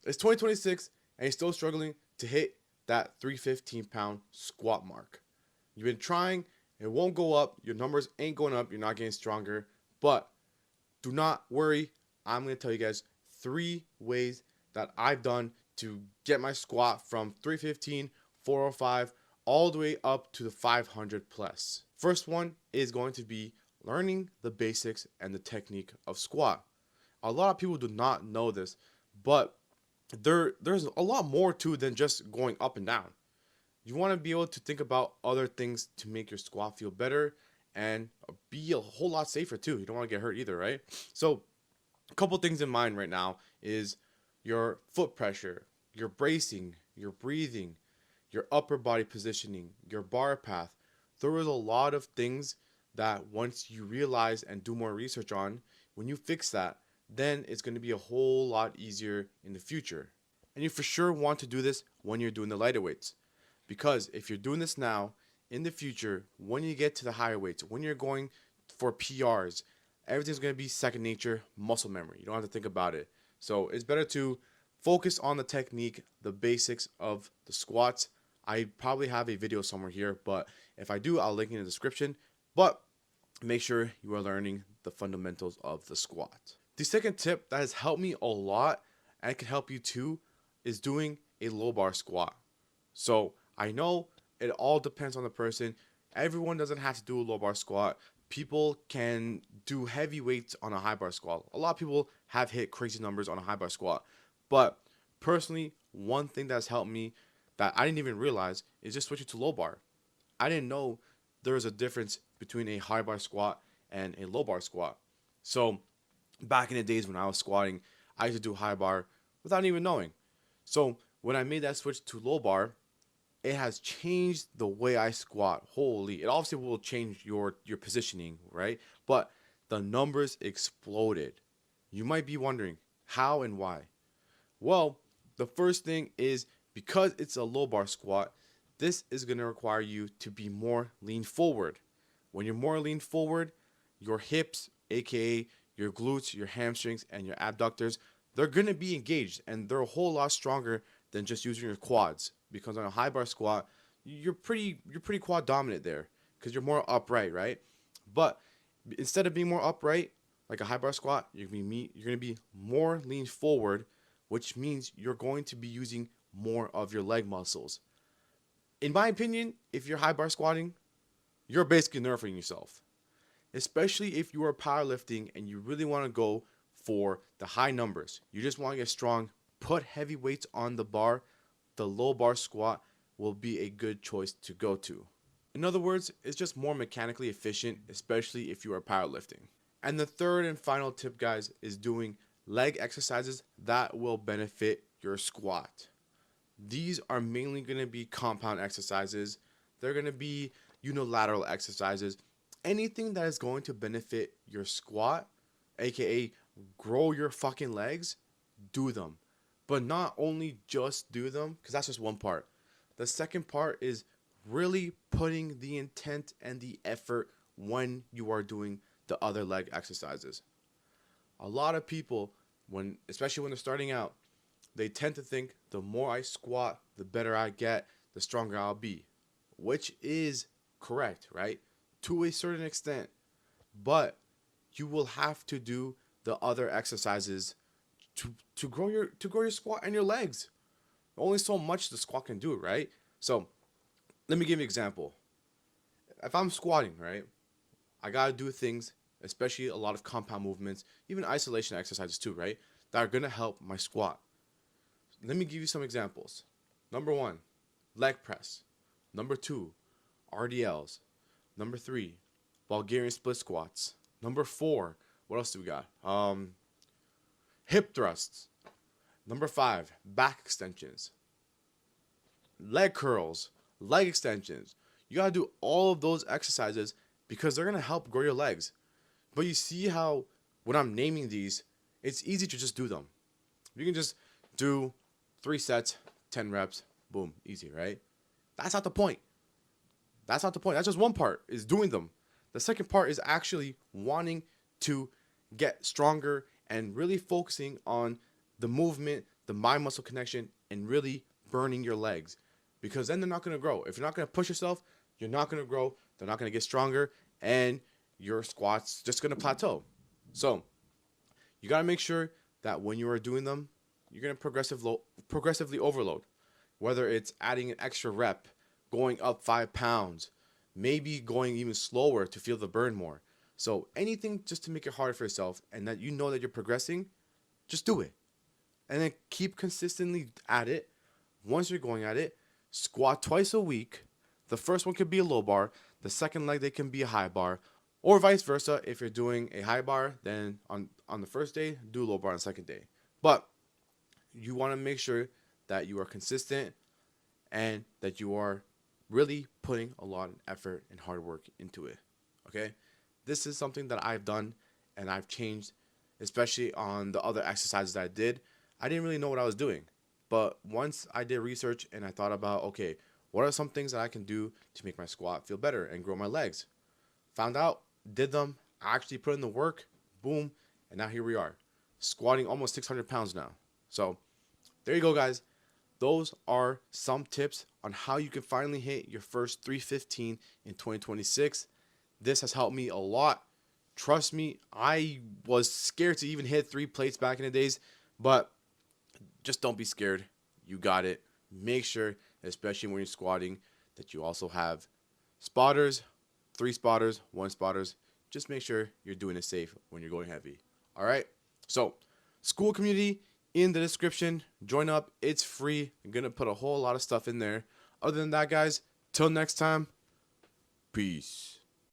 It's 2026 and you're still struggling to hit that 315-pound squat mark. You've been trying, it won't go up, your numbers ain't going up, you're not getting stronger, but do not worry. I'm going to tell you guys 3 ways that I've done to get my squat from 315, 405, all the way up to the 500 plus. First one is going to be learning the basics and the technique of squat. A lot of people do not know this, but there's a lot more to than just going up and down. You want to be able to think about other things to make your squat feel better and be a whole lot safer too. You don't want to get hurt either, right? So a couple things in mind right now is your foot pressure, your bracing, your breathing, your upper body positioning, your bar path. There is a lot of things that once you realize and do more research on, when you fix that, then it's going to be a whole lot easier in the future. And you for sure want to do this when you're doing the lighter weights. Because if you're doing this now, in the future, when you get to the higher weights, when you're going for PRs, everything's going to be second nature, muscle memory. You don't have to think about it. So it's better to focus on the technique, the basics of the squats. I probably have a video somewhere here, but if I do, I'll link in the description. But make sure you are learning the fundamentals of the squat. The second tip that has helped me a lot, and it can help you too, is doing a low bar squat. So I know it all depends on the person. Everyone doesn't have to do a low bar squat. People can do heavy weights on a high bar squat. A lot of people have hit crazy numbers on a high bar squat. But personally, one thing that's helped me that I didn't even realize is just switching to low bar. I didn't know there was a difference between a high bar squat and a low bar squat. So back in the days when I was squatting, I used to do high bar without even knowing. So when I made that switch to low bar, it has changed the way I squat. Holy, it obviously will change your positioning, right? But the numbers exploded. You might be wondering how and why. Well, the first thing is because it's a low bar squat, this is going to require you to be more lean forward. When you're more lean forward, your hips, aka your glutes, your hamstrings, and your abductors, they're going to be engaged and they're a whole lot stronger than just using your quads. Because on a high bar squat, you're pretty quad dominant there because you're more upright, right? But instead of being more upright, like a high bar squat, you're gonna be more lean forward, which means you're going to be using more of your leg muscles. In my opinion, if you're high bar squatting, you're basically nerfing yourself. Especially if you are powerlifting and you really want to go for the high numbers. You just want to get strong, put heavy weights on the bar. The low bar squat will be a good choice to go to. In other words, it's just more mechanically efficient, especially if you are powerlifting. And the third and final tip, guys, is doing leg exercises that will benefit your squat. These are mainly going to be compound exercises. They're going to be unilateral exercises. Anything that is going to benefit your squat, aka grow your fucking legs, do them. But not only just do them, because that's just one part. The second part is really putting the intent and the effort when you are doing the other leg exercises. A lot of people, especially when they're starting out, they tend to think the more I squat, the better I get, the stronger I'll be. Which is correct, right? To a certain extent. But you will have to do the other exercises to grow your squat and your legs. Only so much the squat can do, right? So let me give you an example. If I'm squatting, right, I gotta do things, especially a lot of compound movements, even isolation exercises too, right, that are gonna help my squat. Let me give you some examples. Number 1, leg press. Number 2, RDLs. Number 3, Bulgarian split squats. Number 4, what else do we got? Hip thrusts. Number 5, back extensions. Leg curls, leg extensions. You gotta do all of those exercises because they're gonna help grow your legs. But you see how when I'm naming these, it's easy to just do them. You can just do 3 sets, 10 reps, boom, easy, right? That's not the point. That's not the point. That's just one part, is doing them. The second part is actually wanting to get stronger and really focusing on the movement, the mind muscle connection and really burning your legs, because then they're not going to grow. If you're not going to push yourself, you're not going to grow. They're not going to get stronger, and your squats just going to plateau. So you got to make sure that when you are doing them, you're going to progressively overload, whether it's adding an extra rep, going up 5 pounds, maybe going even slower to feel the burn more. So anything just to make it harder for yourself and that you know that you're progressing, just do it. And then keep consistently at it. Once you're going at it, squat twice a week. The first one could be a low bar. The second leg, they can be a high bar. Or vice versa. If you're doing a high bar, then on the first day, do a low bar on the second day. But you want to make sure that you are consistent and that you are really putting a lot of effort and hard work into it. Okay? This is something that I've done and I've changed, especially on the other exercises that I did. I didn't really know what I was doing. But once I did research and I thought about, okay, what are some things that I can do to make my squat feel better and grow my legs? Found out, did them, actually put in the work, boom, and now here we are, squatting almost 600 pounds now. So there you go, guys. Those are some tips on how you can finally hit your first 315 in 2026. This has helped me a lot. Trust me, I was scared to even hit 3 plates back in the days, but just don't be scared. You got it. Make sure, especially when you're squatting, that you also have spotters, 3 spotters, 1 spotters. Just make sure you're doing it safe when you're going heavy. All right? So, school community in the description. Join up. It's free. I'm going to put a whole lot of stuff in there. Other than that, guys, till next time, peace.